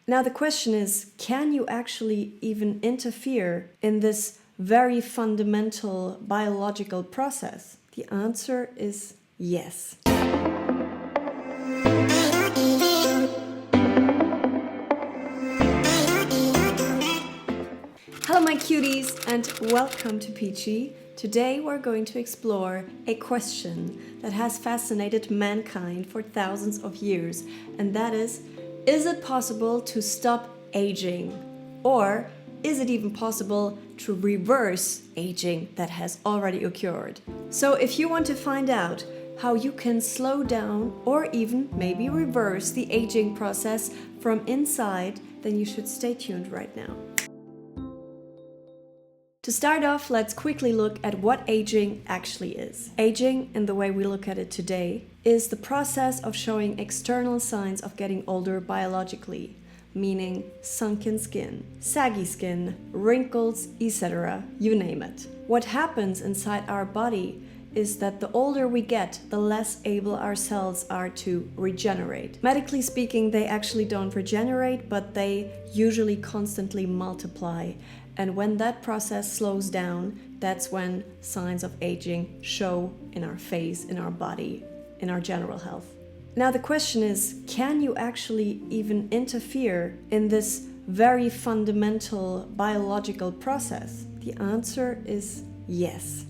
Now the question is, can you actually even interfere in this very fundamental biological process? The answer is yes. Hello my cuties and welcome to Peachy. Today we're going to explore a question that has fascinated mankind for thousands of years, and that is it possible to stop aging? Or is it even possible to reverse aging that has already occurred? So if you want to find out how you can slow down or even maybe reverse the aging process from inside, then you should stay tuned right now. To start off, let's quickly look at what aging actually is. Aging, in the way we look at it today, is the process of showing external signs of getting older biologically, meaning sunken skin, saggy skin, wrinkles, etc., you name it. What happens inside our body is that the older we get, the less able our cells are to regenerate. Medically speaking, they actually don't regenerate, but they usually constantly multiply. And when that process slows down, that's when signs of aging show in our face, in our body, in our general health. Now the question is, can you actually even interfere in this very fundamental biological process? The answer is yes,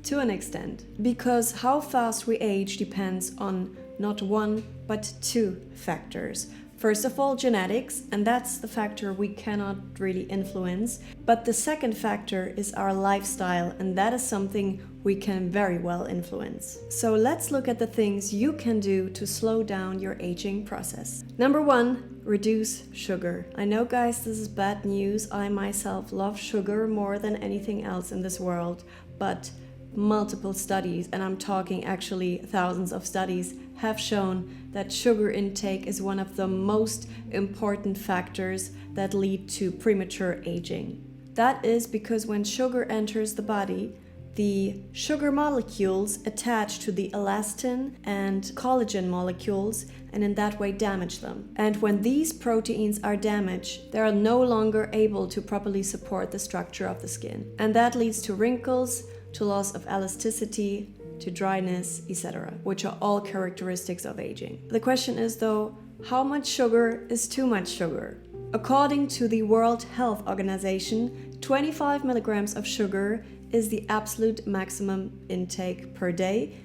to an extent, because how fast we age depends on not one, but two factors. First of all, genetics, and that's the factor we cannot really influence. But the second factor is our lifestyle, and that is something we can very well influence. So let's look at the things you can do to slow down your aging process. Number one, reduce sugar. I know, guys, this is bad news. I myself love sugar more than anything else in this world, but multiple studies, and I'm talking actually thousands of studies, have shown that sugar intake is one of the most important factors that lead to premature aging. That is because when sugar enters the body, the sugar molecules attach to the elastin and collagen molecules and in that way damage them. And when these proteins are damaged, they are no longer able to properly support the structure of the skin. And that leads to wrinkles, to loss of elasticity, to dryness, etc., which are all characteristics of aging. The question is though, how much sugar is too much sugar? According to the World Health Organization, 25 milligrams of sugar is the absolute maximum intake per day.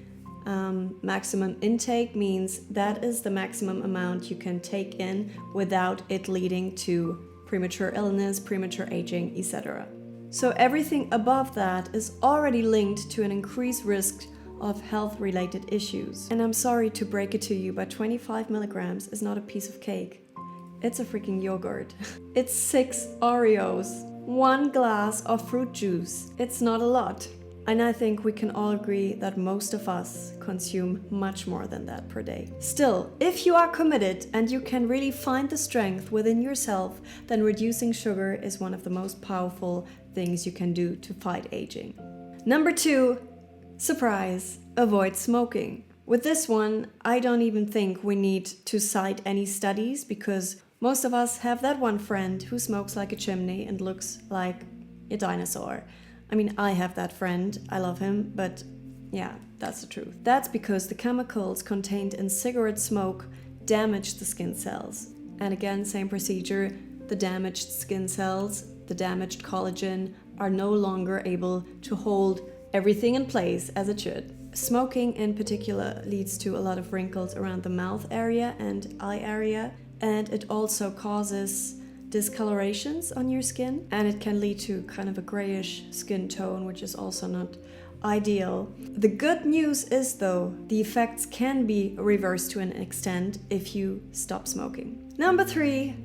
Maximum intake means that is the maximum amount you can take in without it leading to premature illness, premature aging, etc. So everything above that is already linked to an increased risk of health-related issues. And I'm sorry to break it to you, but 25 milligrams is not a piece of cake. It's a freaking yogurt. It's 6 Oreos, 1 glass of fruit juice. It's not a lot. And I think we can all agree that most of us consume much more than that per day. Still, if you are committed and you can really find the strength within yourself, then reducing sugar is one of the most powerful things you can do to fight aging. Number 2, surprise, avoid smoking. With this one, I don't even think we need to cite any studies because most of us have that one friend who smokes like a chimney and looks like a dinosaur. I mean, I have that friend, I love him, but yeah, that's the truth. That's because the chemicals contained in cigarette smoke damage the skin cells. And again, same procedure, the damaged skin cells, the damaged collagen are no longer able to hold everything in place as it should. Smoking in particular leads to a lot of wrinkles around the mouth area and eye area, and it also causes discolorations on your skin, and it can lead to kind of a grayish skin tone, which is also not ideal. The good news is though, the effects can be reversed to an extent if you stop smoking. Number 3,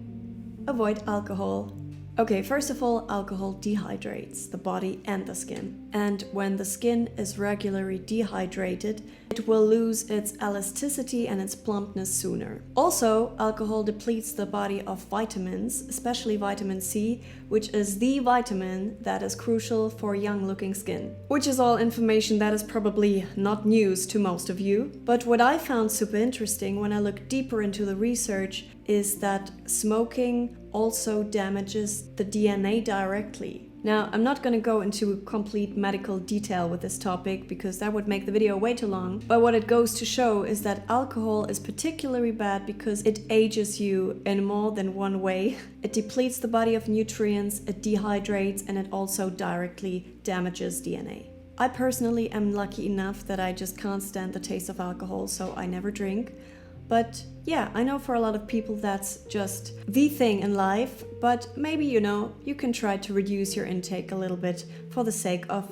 avoid alcohol. Okay, first of all, alcohol dehydrates the body and the skin. And when the skin is regularly dehydrated, it will lose its elasticity and its plumpness sooner. Also, alcohol depletes the body of vitamins, especially vitamin C, which is the vitamin that is crucial for young-looking skin. Which is all information that is probably not news to most of you. But what I found super interesting when I looked deeper into the research is that smoking also damages the DNA directly. Now, I'm not going to go into complete medical detail with this topic because that would make the video way too long, but what it goes to show is that alcohol is particularly bad because it ages you in more than one way. It depletes the body of nutrients, it dehydrates, and it also directly damages DNA. I personally am lucky enough that I just can't stand the taste of alcohol, so I never drink. But yeah, I know for a lot of people that's just the thing in life, but maybe, you can try to reduce your intake a little bit for the sake of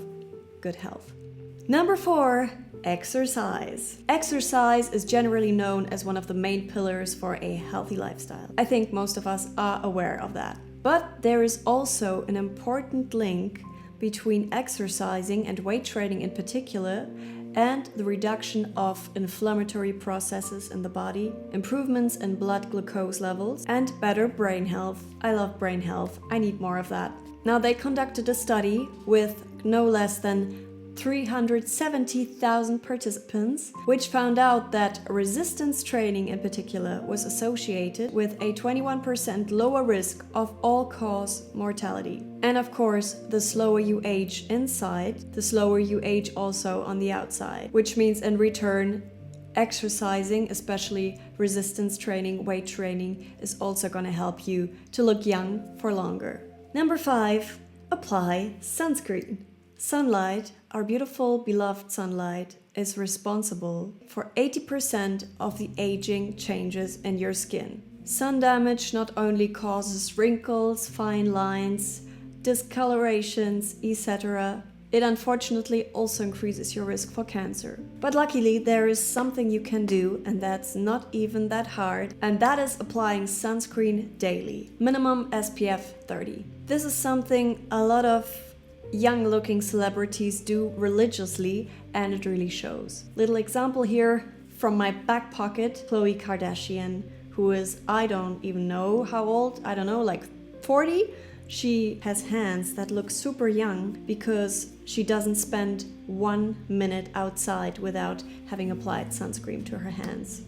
good health. Number 4, exercise. Exercise is generally known as one of the main pillars for a healthy lifestyle. I think most of us are aware of that. But there is also an important link between exercising and weight training in particular, and the reduction of inflammatory processes in the body, improvements in blood glucose levels, and better brain health. I love brain health. I need more of that. Now, they conducted a study with no less than 370,000 participants, which found out that resistance training in particular was associated with a 21% lower risk of all-cause mortality. And of course, the slower you age inside, the slower you age also on the outside, which means in return, exercising, especially resistance training, weight training, is also going to help you to look young for longer. Number 5, apply sunscreen. Sunlight, our beautiful, beloved sunlight, is responsible for 80% of the aging changes in your skin. Sun damage not only causes wrinkles, fine lines, discolorations, etc., it unfortunately also increases your risk for cancer. But luckily, there is something you can do, and that's not even that hard, and that is applying sunscreen daily. Minimum SPF 30. This is something a lot of young-looking celebrities do religiously, and it really shows. Little example here from my back pocket, Khloe Kardashian, who is, I don't even know how old, I don't know, like 40? She has hands that look super young because she doesn't spend 1 minute outside without having applied sunscreen to her hands.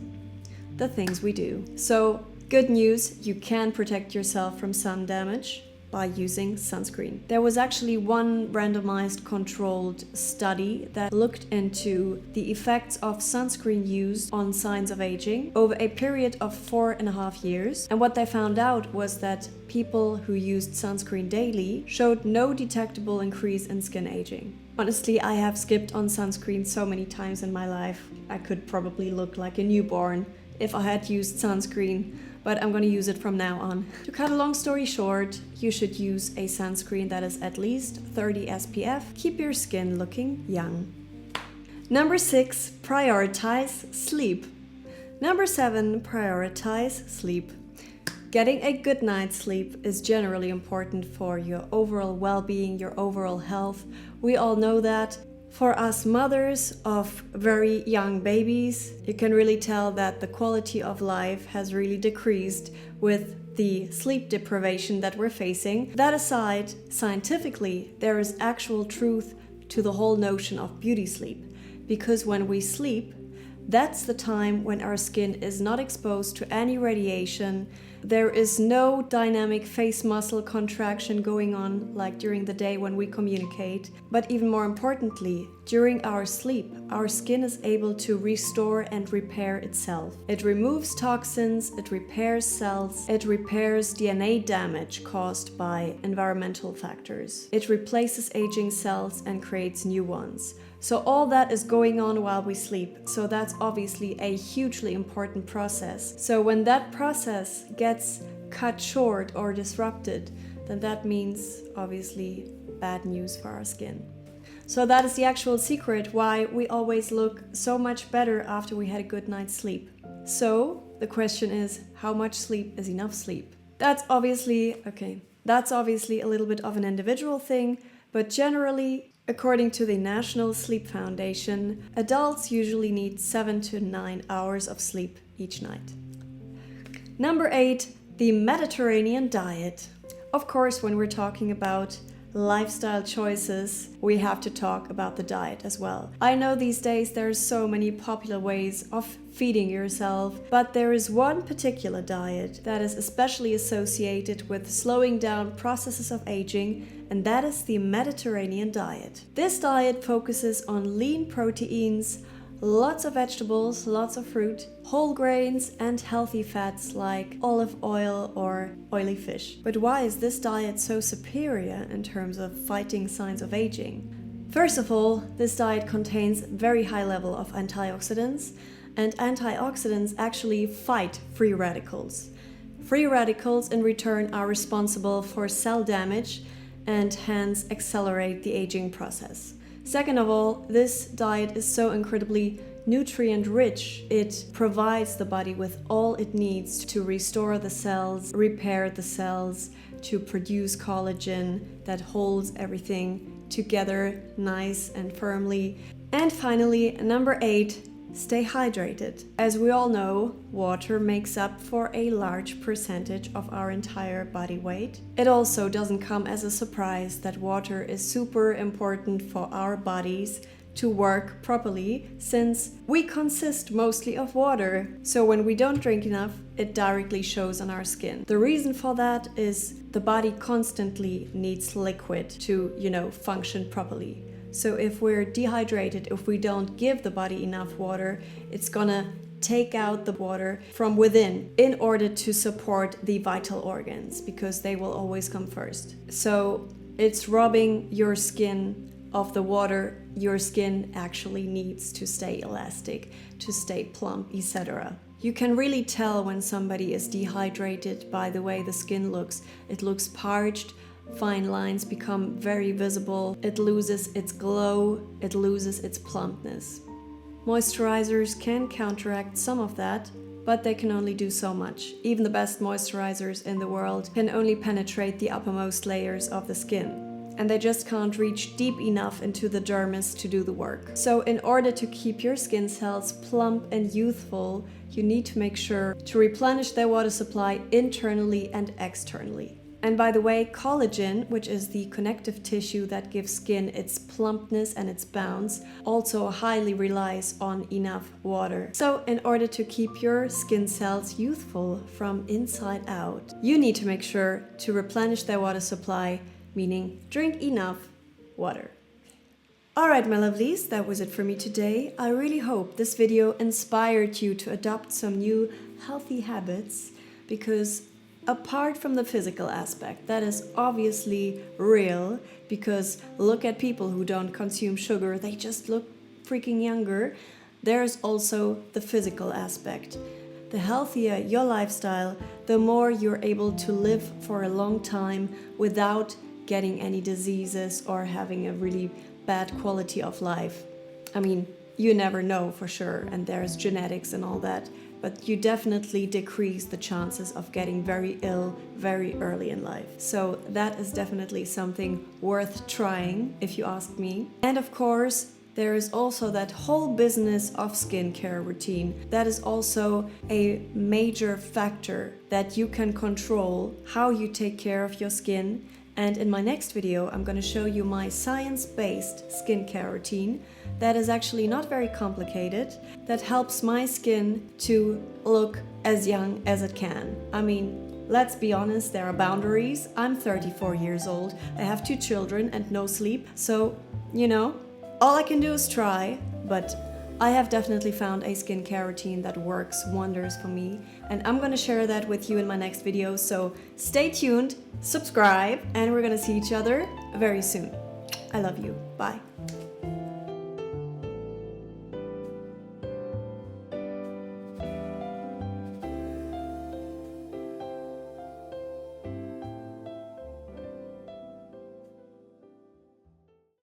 The things we do. So, good news, you can protect yourself from sun damage by using sunscreen. There was actually one randomized controlled study that looked into the effects of sunscreen use on signs of aging over a period of 4.5 years. And what they found out was that people who used sunscreen daily showed no detectable increase in skin aging. Honestly, I have skipped on sunscreen so many times in my life. I could probably look like a newborn if I had used sunscreen, but I'm going to use it from now on. To cut a long story short, you should use a sunscreen that is at least 30 SPF. Keep your skin looking young. Number 6, prioritize sleep. Number 7, prioritize sleep. Getting a good night's sleep is generally important for your overall well-being, your overall health. We all know that. For us mothers of very young babies, you can really tell that the quality of life has really decreased with the sleep deprivation that we're facing. That aside, scientifically, there is actual truth to the whole notion of beauty sleep. Because when we sleep, that's the time when our skin is not exposed to any radiation. There is no dynamic face muscle contraction going on like during the day when we communicate. But even more importantly, during our sleep, our skin is able to restore and repair itself. It removes toxins, it repairs cells, it repairs DNA damage caused by environmental factors. It replaces aging cells and creates new ones. So all that is going on while we sleep. So that's obviously a hugely important process. So when that process gets cut short or disrupted, then that means obviously bad news for our skin. So that is the actual secret why we always look so much better after we had a good night's sleep. So the question is, how much sleep is enough sleep? That's obviously a little bit of an individual thing, but generally According to the National Sleep Foundation, adults usually need 7 to 9 hours of sleep each night. Number 8, the Mediterranean diet. Of course, when we're talking about lifestyle choices, we have to talk about the diet as well. I know these days there's so many popular ways of feeding yourself, but there is one particular diet that is especially associated with slowing down processes of aging, and that is the Mediterranean diet. This diet focuses on lean proteins, lots of vegetables, lots of fruit, whole grains, and healthy fats like olive oil or oily fish. But why is this diet so superior in terms of fighting signs of aging? First of all, this diet contains very high level of antioxidants, and antioxidants actually fight free radicals. Free radicals in return are responsible for cell damage and hence accelerate the aging process. Second of all, this diet is so incredibly nutrient rich. It provides the body with all it needs to restore the cells, repair the cells, to produce collagen that holds everything together nice and firmly. And finally, number 8, stay hydrated. As we all know, water makes up for a large percentage of our entire body weight. It also doesn't come as a surprise that water is super important for our bodies to work properly, since we consist mostly of water. So when we don't drink enough, it directly shows on our skin. The reason for that is the body constantly needs liquid to, function properly. So if we're dehydrated, if we don't give the body enough water, it's gonna take out the water from within in order to support the vital organs, because they will always come first. So it's robbing your skin of the water your skin actually needs to stay elastic, to stay plump, etc. You can really tell when somebody is dehydrated by the way the skin looks. It looks parched. Fine lines become very visible, it loses its glow, it loses its plumpness. Moisturizers can counteract some of that, but they can only do so much. Even the best moisturizers in the world can only penetrate the uppermost layers of the skin, and they just can't reach deep enough into the dermis to do the work. So in order to keep your skin cells plump and youthful, you need to make sure to replenish their water supply internally and externally. And by the way, collagen, which is the connective tissue that gives skin its plumpness and its bounce, also highly relies on enough water. So in order to keep your skin cells youthful from inside out, you need to make sure to replenish their water supply, meaning drink enough water. Alright my lovelies, that was it for me today. I really hope this video inspired you to adopt some new healthy habits, because apart from the physical aspect, that is obviously real, because look at people who don't consume sugar, they just look freaking younger. There's also the physical aspect. The healthier your lifestyle, the more you're able to live for a long time without getting any diseases or having a really bad quality of life. I mean, you never know for sure, and there's genetics and all that, but you definitely decrease the chances of getting very ill very early in life. So that is definitely something worth trying, if you ask me. And of course, there is also that whole business of skincare routine. That is also a major factor that you can control how you take care of your skin. And in my next video, I'm going to show you my science-based skincare routine that is actually not very complicated, that helps my skin to look as young as it can. I mean, let's be honest, there are boundaries. I'm 34 years old, I have 2 children and no sleep, so, all I can do is try, but I have definitely found a skincare routine that works wonders for me, and I'm gonna share that with you in my next video, so stay tuned, subscribe, and we're gonna see each other very soon. I love you. Bye.